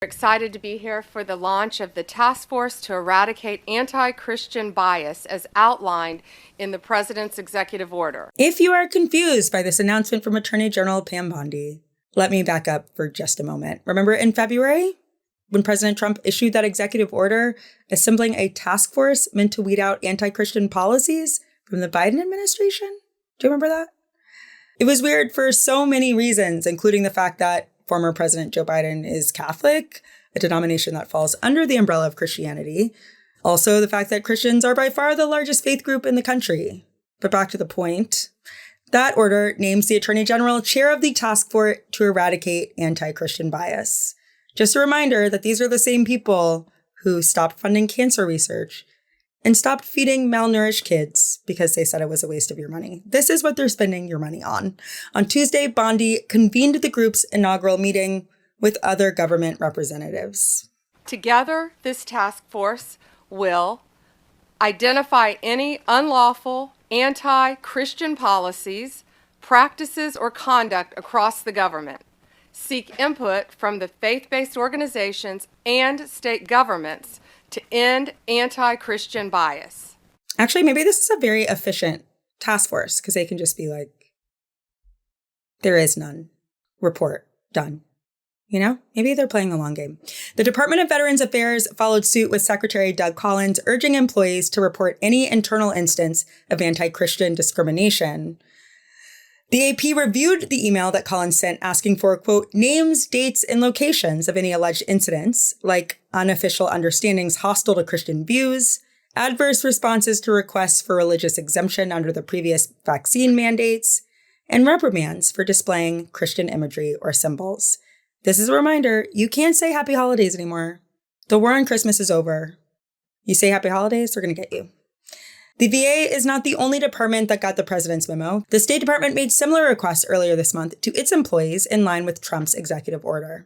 Excited to be here for the launch of the Task Force to Eradicate Anti-Christian Bias as outlined in the President's Executive Order. If you are confused by this announcement from Attorney General Pam Bondi, let me back up for just a moment. Remember in February, when President Trump issued that executive order assembling a task force meant to weed out anti-Christian policies from the Biden administration? Do you remember that? It was weird for so many reasons, including the fact that former President Joe Biden is Catholic, a denomination that falls under the umbrella of Christianity. Also, the fact that Christians are by far the largest faith group in the country. But back to the point. That order names the Attorney General chair of the task force to eradicate anti-Christian bias. Just a reminder that these are the same people who stopped funding cancer research and stopped feeding malnourished kids because they said it was a waste of your money. This is what they're spending your money on. On Tuesday, Bondi convened the group's inaugural meeting with other government representatives. Together, this task force will identify any unlawful anti-Christian policies, practices, or conduct across the government, seek input from the faith-based organizations and state governments to end anti-Christian bias. Actually, maybe this is a very efficient task force because they can just be like, there is none. Report. Done. You know, maybe they're playing the long game. The Department of Veterans Affairs followed suit with Secretary Doug Collins, urging employees to report any internal instance of anti-Christian discrimination. The AP reviewed the email that Collins sent asking for, quote, names, dates, and locations of any alleged incidents, like unofficial understandings hostile to Christian views, adverse responses to requests for religious exemption under the previous vaccine mandates, and reprimands for displaying Christian imagery or symbols. This is a reminder, you can't say happy holidays anymore. The war on Christmas is over. You say happy holidays, they're going to get you. The VA is not the only department that got the president's memo. The State Department made similar requests earlier this month to its employees in line with Trump's executive order.